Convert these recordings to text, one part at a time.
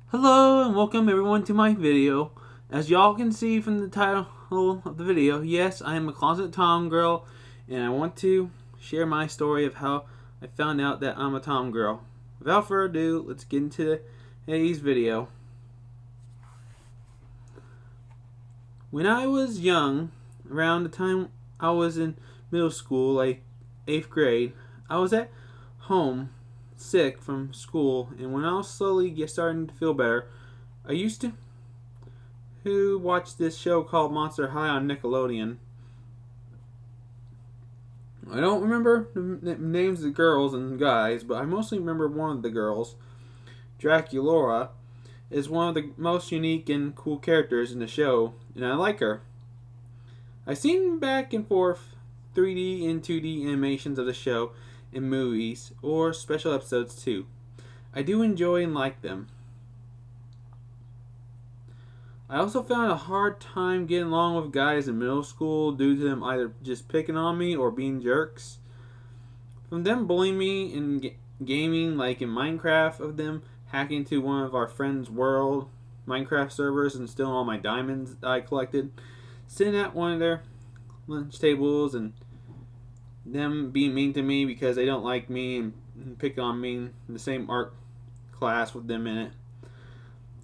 Hello and welcome everyone to my video. As y'all can see from the title of the video, yes, I am a closet tom girl, and I want to share my story of how I found out that I'm a tom girl. Without further ado, let's get into today's video. When I was young, around the time I was in middle school, like 8th grade, I was at home sick from school, and when I was slowly starting to feel better, I used to who watched this show called Monster High on Nickelodeon. I don't remember the names of the girls and guys, but I mostly remember one of the girls. Draculaura is one of the most unique and cool characters in the show, and I like her. I've seen back and forth 3D and 2D animations of the show in movies or special episodes too. I do enjoy and like them. I also found a hard time getting along with guys in middle school due to them either just picking on me or being jerks. From them bullying me in gaming, like in Minecraft, of them hacking into one of our friends' world Minecraft servers and stealing all my diamonds that I collected, sitting at one of their lunch tables and them being mean to me because they don't like me and pick on me in the same art class with them in it.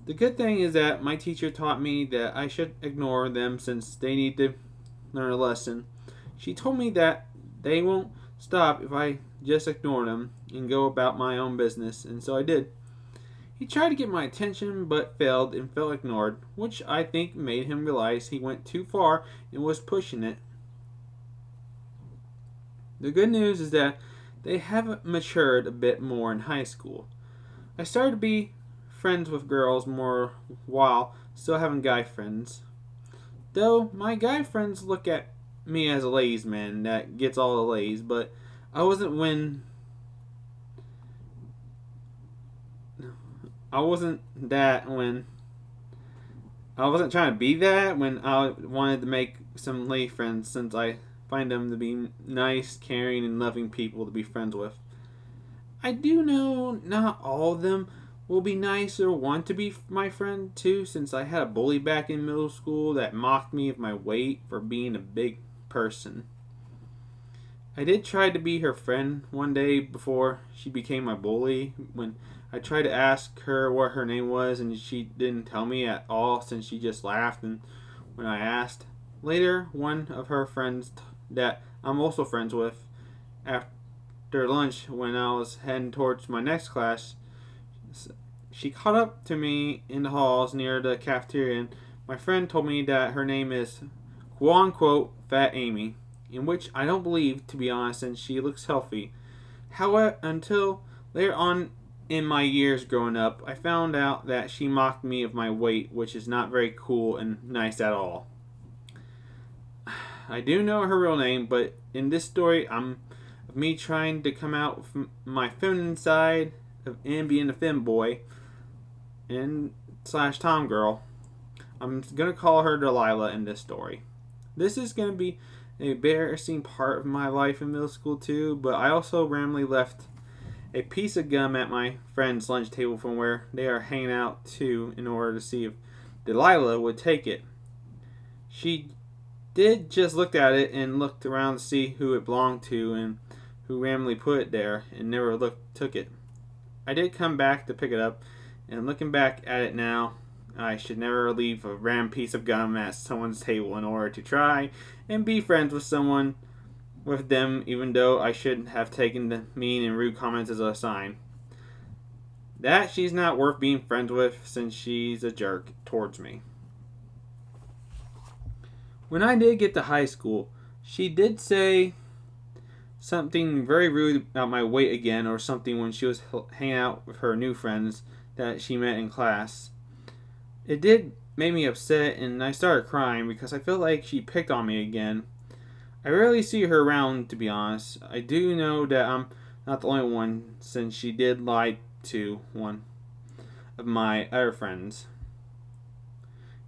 The good thing is that my teacher taught me that I should ignore them since they need to learn a lesson. She told me that they won't stop if I just ignore them and go about my own business, and so I did. He tried to get my attention but failed and felt ignored, which I think made him realize he went too far and was pushing it. The good news is that they have matured a bit more in high school. I started to be friends with girls more while still having guy friends. Though my guy friends look at me as a ladies man that gets all the ladies, but I wasn't when I wasn't that when I wasn't trying to be that when I wanted to make some lady friends since I find them to be nice, caring, and loving people to be friends with. I do know not all of them will be nice or want to be my friend too, since I had a bully back in middle school that mocked me of my weight for being a big person. I did try to be her friend one day before she became my bully when I tried to ask her what her name was and she didn't tell me at all since she just laughed and when I asked. Later, one of her friends that I'm also friends with, after lunch when I was heading towards my next class, she caught up to me in the halls near the cafeteria, and my friend told me that her name is quote unquote Fat Amy, in which I don't believe, to be honest, and she looks healthy. However, until later on in my years growing up, I found out that she mocked me of my weight, which is not very cool and nice at all. I do know her real name, but in this story, I'm of me trying to come out with my feminine side and being a femboy and slash tom girl. I'm gonna call her Delilah in this story. This is gonna be an embarrassing part of my life in middle school too, but I also randomly left a piece of gum at my friend's lunch table from where they are hanging out too in order to see if Delilah would take it. She did just look at it and looked around to see who it belonged to and who randomly put it there and never took it. I did come back to pick it up, and looking back at it now, I should never leave a random piece of gum at someone's table in order to try and be friends with them, even though I should have taken the mean and rude comments as a sign that she's not worth being friends with since she's a jerk towards me. When I did get to high school, she did say something very rude about my weight again or something when she was hanging out with her new friends that she met in class. It did make me upset and I started crying because I felt like she picked on me again. I rarely see her around, to be honest. I do know that I'm not the only one since she did lie to one of my other friends.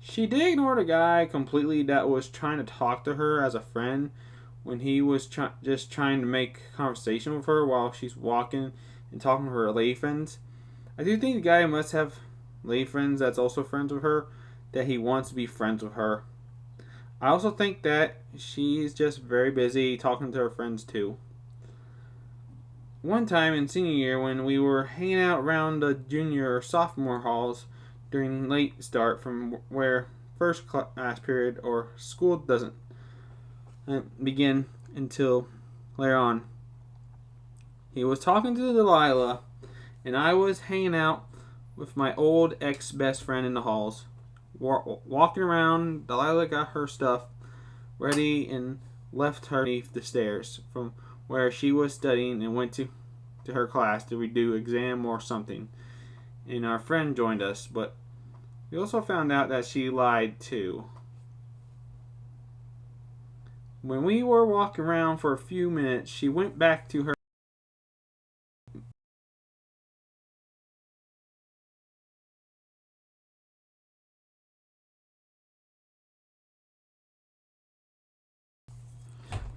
She did ignore the guy completely that was trying to talk to her as a friend when he was just trying to make conversation with her while she's walking and talking to her lady friends. I do think the guy must have lady friends that's also friends with her that he wants to be friends with her. I also think that she's just very busy talking to her friends too. One time in senior year when we were hanging out around the junior or sophomore halls during late start from where first class period or school doesn't begin until later on. He was talking to Delilah, and I was hanging out with my old ex-best friend in the halls. Walking around, Delilah got her stuff ready and left her beneath the stairs from where she was studying and went to her class to redo exam or something. And our friend joined us, but we also found out that she lied too. When we were walking around for a few minutes, she went back to her.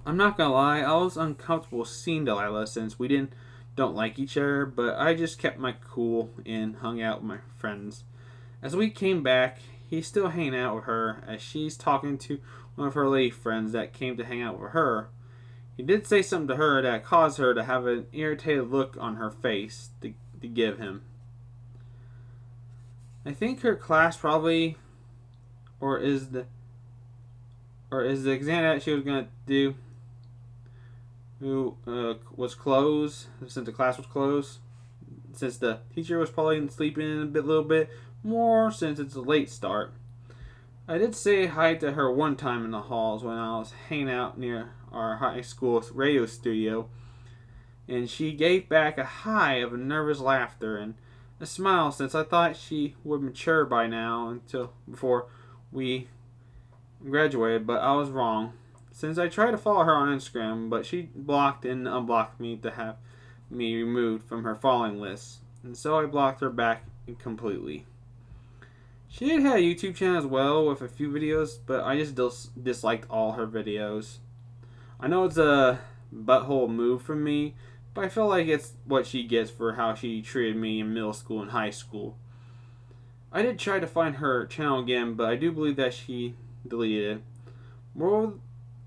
I'm not gonna lie, I was uncomfortable seeing Delilah since we don't like each other, but I just kept my cool and hung out with my friends. As we came back, he's still hanging out with her as she's talking to one of her lady friends that came to hang out with her. He did say something to her that caused her to have an irritated look on her face to give him. I think her class probably, or is the exam that she was gonna do, who was closed since the class was closed, since the teacher was probably sleeping a little bit more since it's a late start. I did say hi to her one time in the halls when I was hanging out near our high school radio studio, and she gave back a hi of nervous laughter and a smile since I thought she would mature by now until before we graduated, but I was wrong. Since I tried to follow her on Instagram, but she blocked and unblocked me to have me removed from her following list, and so I blocked her back completely. She did have a YouTube channel as well with a few videos, but I just disliked all her videos. I know it's a butthole move from me, but I feel like it's what she gets for how she treated me in middle school and high school. I did try to find her channel again, but I do believe that she deleted it. Moral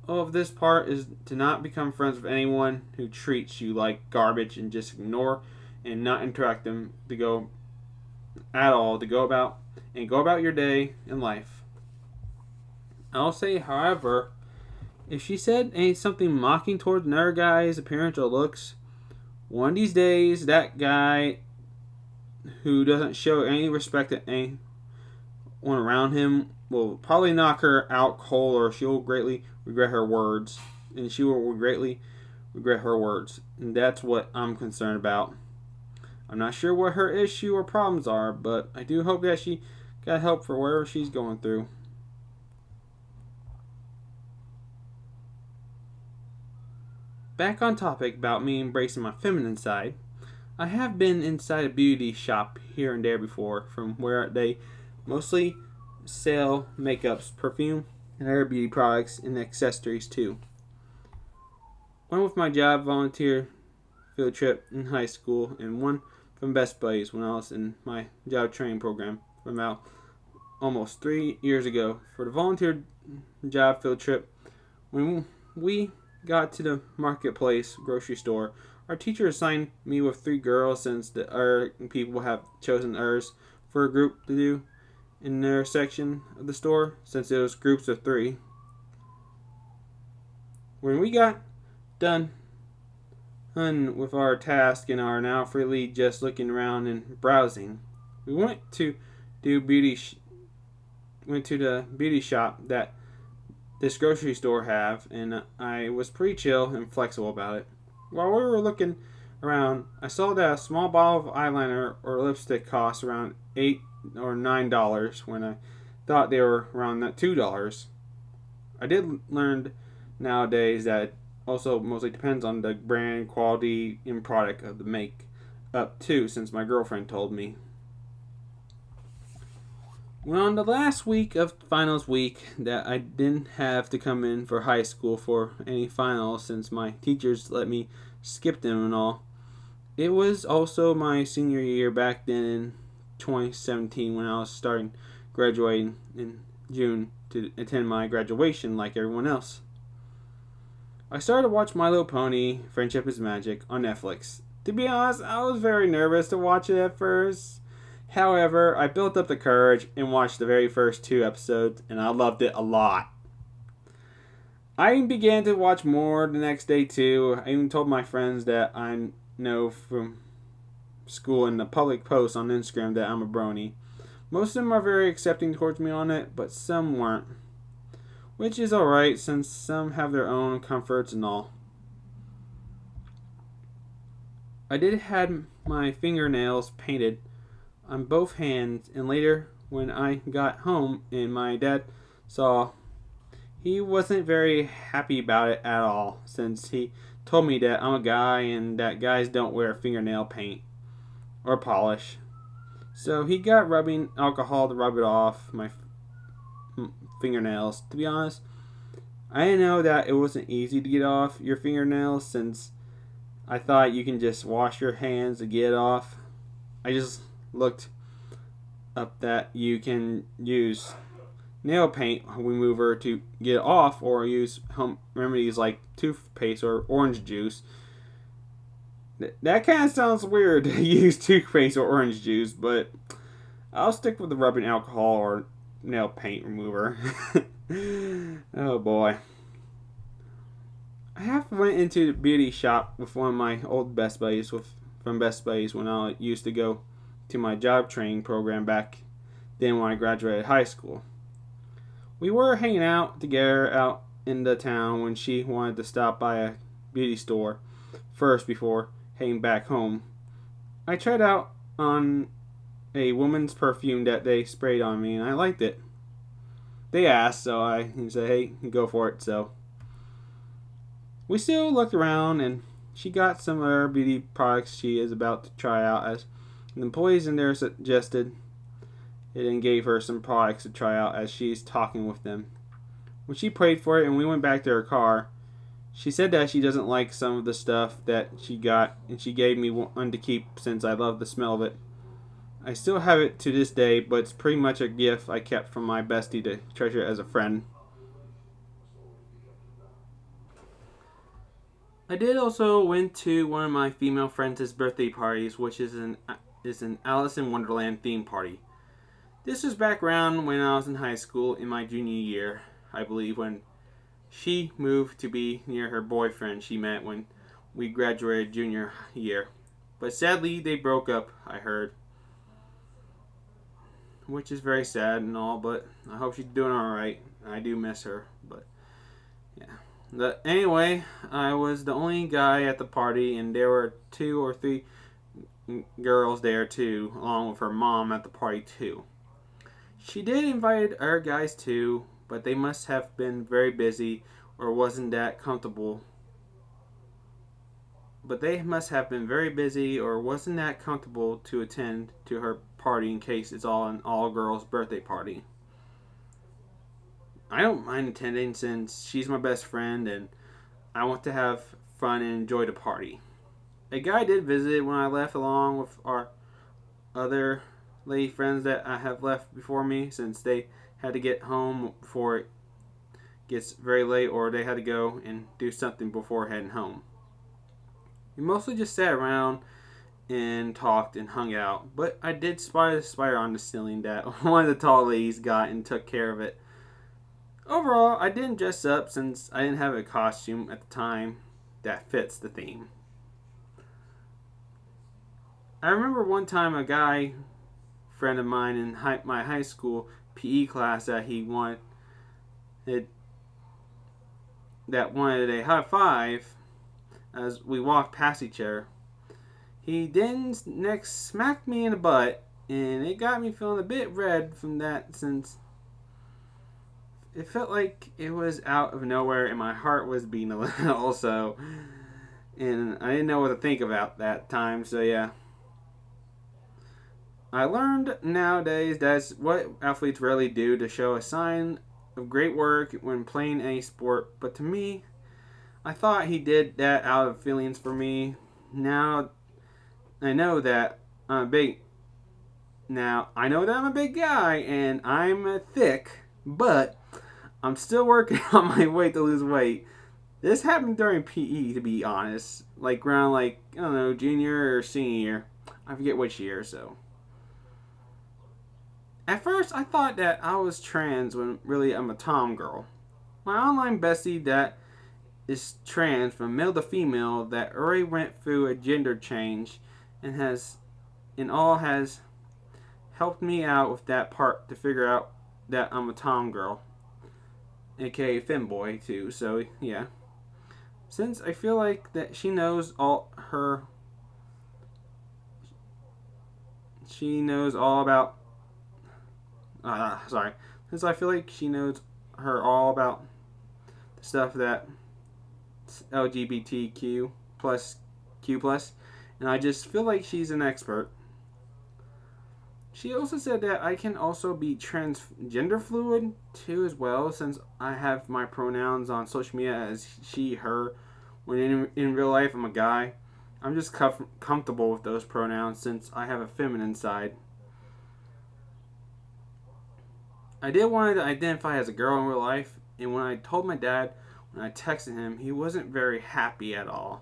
of this part is to not become friends with anyone who treats you like garbage and just ignore and not interact them to go about your day and life. I'll say, however, if she said something mocking towards another guy's appearance or looks, one of these days that guy who doesn't show any respect to anyone around him will probably knock her out cold, or she'll greatly regret her words. And she will greatly regret her words. And that's what I'm concerned about. I'm not sure what her issue or problems are, but I do hope that she got help for whatever she's going through. Back on topic about me embracing my feminine side, I have been inside a beauty shop here and there before, from where they mostly sell makeups, perfume, and other beauty products and accessories too. One with my job volunteer field trip in high school, and one from Best Buddies when I was in my job training program from about almost 3 years ago. For the volunteer job field trip, when we got to the marketplace grocery store, our teacher assigned me with 3 girls since the other people have chosen others for a group to do in their section of the store, since it was groups of 3. When we got done with our task and are now freely just looking around and browsing, we went to the beauty shop that this grocery store have, and I was pretty chill and flexible about it. While we were looking around, I saw that a small bottle of eyeliner or lipstick cost around $8 or $9 when I thought they were around that $2. I did learn nowadays that it also mostly depends on the brand, quality, and product of the makeup too, since my girlfriend told me. Well, on the last week of finals week that I didn't have to come in for high school for any finals since my teachers let me skip them and all. It was also my senior year back then, 2017 when I was starting graduating in June to attend my graduation like everyone else. I started to watch My Little Pony, Friendship is Magic on Netflix. To be honest, I was very nervous to watch it at first. However, I built up the courage and watched the very first 2 episodes, and I loved it a lot. I began to watch more the next day too. I even told my friends that I know from school and the public posts on Instagram that I'm a brony. Most of them are very accepting towards me on it, but some weren't. Which is alright since some have their own comforts and all. I did have my fingernails painted on both hands, and later when I got home and my dad saw, he wasn't very happy about it at all, since he told me that I'm a guy and that guys don't wear fingernail paint or polish. So he got rubbing alcohol to rub it off my fingernails. To be honest, I didn't know that it wasn't easy to get off your fingernails, since I thought you can just wash your hands to get it off. I just looked up that you can use nail paint remover to get it off, or use home remedies like toothpaste or orange juice. That kind of sounds weird to use toothpaste or orange juice, but I'll stick with the rubbing alcohol or nail paint remover. Oh boy. I have went into the beauty shop with one of my old best buddies from Best Buddies when I used to go to my job training program back then when I graduated high school. We were hanging out together out in the town when she wanted to stop by a beauty store first before heading back home. I tried out on a woman's perfume that they sprayed on me and I liked it. They asked, so I said, hey, go for it. So we still looked around, and she got some other beauty products she is about to try out, as the employees in there suggested it and gave her some products to try out as she's talking with them. When she prayed for it and we went back to her car, she said that she doesn't like some of the stuff that she got, and she gave me one to keep since I love the smell of it. I still have it to this day, but it's pretty much a gift I kept from my bestie to treasure as a friend. I did also went to one of my female friends' birthday parties, which is an Alice in Wonderland theme party. This was back around when I was in high school in my junior year, I believe, when she moved to be near her boyfriend she met when we graduated junior year. But sadly, they broke up, I heard. Which is very sad and all, but I hope she's doing alright. I do miss her, but yeah. But anyway, I was the only guy at the party, and there were 2 or 3 girls there too, along with her mom at the party too. She did invite our guys too, but they must have been very busy or wasn't that comfortable. But they must have been very busy or wasn't that comfortable to attend to her party in case it's all an all-girls birthday party. I don't mind attending since she's my best friend and I want to have fun and enjoy the party. A guy did visit when I left along with our other lady friends that I have left before me, since they had to get home before it gets very late, or they had to go and do something before heading home. We mostly just sat around and talked and hung out, but I did spot a spider on the ceiling that one of the tall ladies got and took care of it. Overall, I didn't dress up since I didn't have a costume at the time that fits the theme. I remember one time a guy friend of mine in my high school PE class that wanted a high five as we walked past each other. He then next smacked me in the butt, and it got me feeling a bit red from that, since it felt like it was out of nowhere and my heart was beating a little also, and I didn't know what to think about that time. So yeah, I learned nowadays that's what athletes rarely do to show a sign of great work when playing any sport, but to me, I thought he did that out of feelings for me. Now I know that I'm a big Now, I know that I'm a big guy and I'm thick, but I'm still working on my weight to lose weight. This happened during PE, to be honest. Like around, like, I don't know, junior or senior year. I forget which year, so. At first, I thought that I was trans when really I'm a tom girl. My online bestie that is trans from male to female that already went through a gender change and has helped me out with that part to figure out that I'm a tom girl, aka femboy too. So yeah, since I feel like that she knows all about sorry, since I feel like she knows her all about the stuff that LGBTQ plus Q plus, and I just feel like she's an expert. She also said that I can also be transgender fluid too as well, since I have my pronouns on social media as she, her, when in real life I'm a guy. I'm just comfortable with those pronouns since I have a feminine side. I did want to identify as a girl in real life, and when I told my dad, when I texted him, he wasn't very happy at all.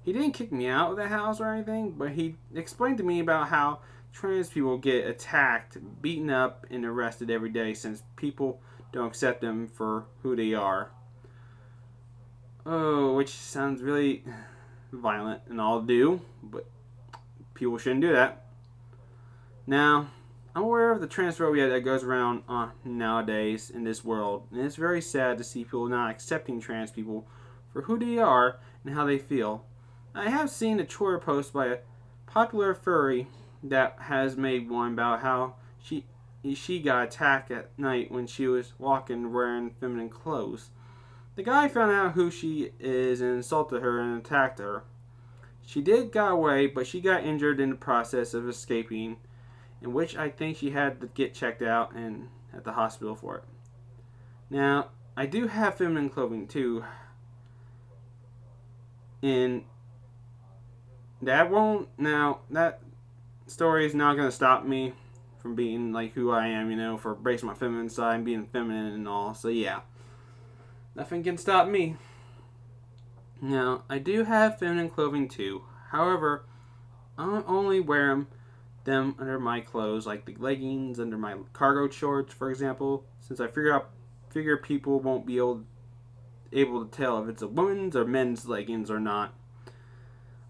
He didn't kick me out of the house or anything, but he explained to me about how trans people get attacked, beaten up, and arrested every day since people don't accept them for who they are. Oh, which sounds really violent and all do, but people shouldn't do that. Now, I'm aware of the transphobia that goes around nowadays in this world, and it's very sad to see people not accepting trans people for who they are and how they feel. I have seen a Twitter post by a popular furry that has made one about how she got attacked at night when she was walking wearing feminine clothes. The guy found out who she is and insulted her and attacked her. She did get away, but she got injured in the process of escaping, in which I think she had to get checked out and at the hospital for it. Now, I do have feminine clothing too, and that story is not going to stop me from being like who I am, for embracing my feminine side and being feminine and all. So yeah, nothing can stop me. Now, I do have feminine clothing too. However, I only wear them under my clothes, like the leggings under my cargo shorts, for example, since I figure people won't be able to tell if it's a woman's or men's leggings or not.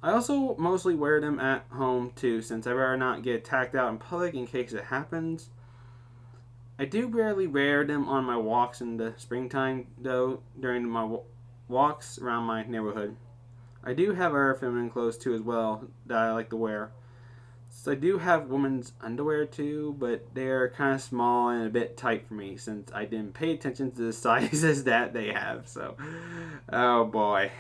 I also mostly wear them at home too, since I'd rather not get attacked out in public in case it happens. I do rarely wear them on my walks in the springtime, though, during my walks around my neighborhood. I do have other feminine clothes too as well that I like to wear. So I do have women's underwear too, but they're kind of small and a bit tight for me since I didn't pay attention to the sizes that they have. So, oh boy.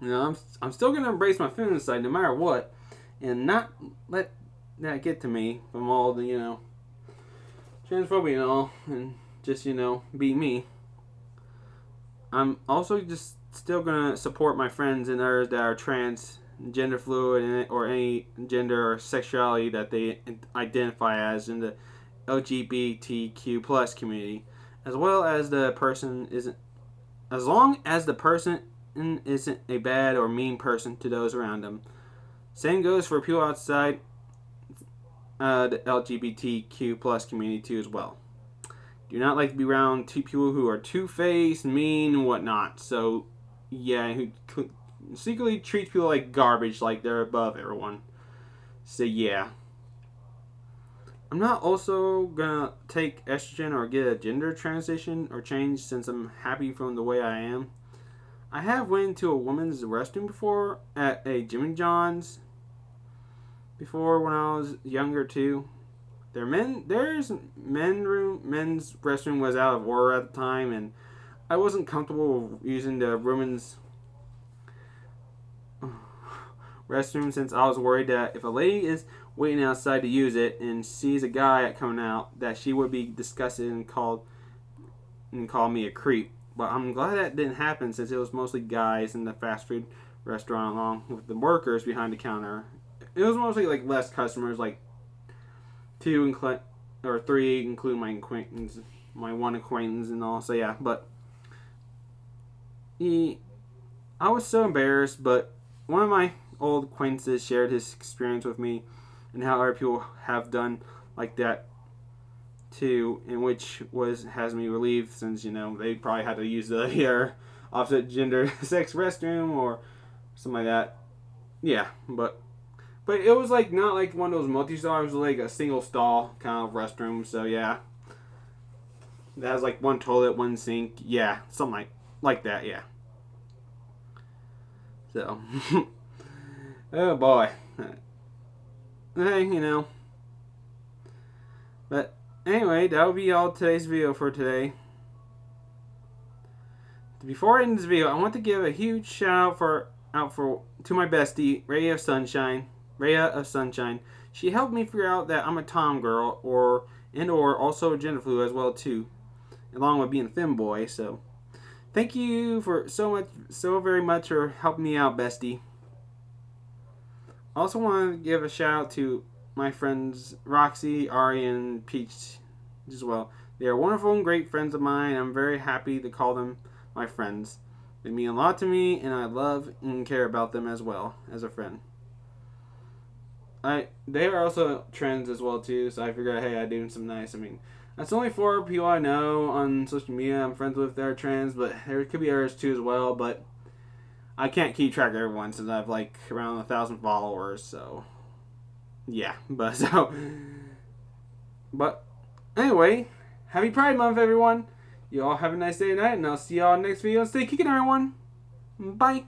I'm still going to embrace my feminine side no matter what, and not let that get to me from all the, transphobia and all, and just, be me. I'm also just still going to support my friends and others that are trans, gender fluid, or any gender or sexuality that they identify as in the LGBTQ plus community, as long as the person isn't a bad or mean person to those around them. Same goes for people outside the LGBTQ plus community too as well. Do not like to be around two people who are two-faced, mean, and whatnot. So, yeah, who secretly treat people like garbage, like they're above everyone. So, yeah. I'm not also gonna take estrogen or get a gender transition or change since I'm happy from the way I am. I have went to a women's restroom before at a Jimmy John's before when I was younger too. Men's restroom was out of order at the time, and I wasn't comfortable using the women's restroom since I was worried that if a lady is waiting outside to use it and sees a guy coming out, that she would be disgusted and call me a creep. But I'm glad that didn't happen since it was mostly guys in the fast food restaurant along with the workers behind the counter. It was mostly like less customers, like 3, including my one acquaintance and all. So yeah, but I was so embarrassed. But one of my old acquaintances shared his experience with me and how other people have done like that too, and which has me relieved since they probably had to use the opposite gender sex restroom or something like that. Yeah, but it was like not like one of those multi-stall. It was like a single stall kind of restroom. So yeah, that has like one toilet, one sink. Yeah, something like that. Yeah. So, oh boy. Hey. But anyway, that will be all today's video for today. Before I end this video, I want to give a huge shout out to my bestie, RayaofSunshine. She helped me figure out that I'm a tom girl or also gender fluid as well too, along with being a femboy. So thank you for so very much for helping me out, bestie. I also want to give a shout out to my friends Roxy, Ari, and Peach as well. They are wonderful and great friends of mine. I'm very happy to call them my friends. They mean a lot to me, and I love and care about them as well as a friend. They are also trends as well too, so I figured, hey, I'd do some nice. I mean, that's only 4 people I know on social media I'm friends with that are trans, but there could be others too as well. But I can't keep track of everyone since I have like around 1,000 followers. So yeah, but anyway, happy Pride Month, everyone. You all have a nice day tonight, and I'll see y'all next video. Stay kicking, everyone. Bye.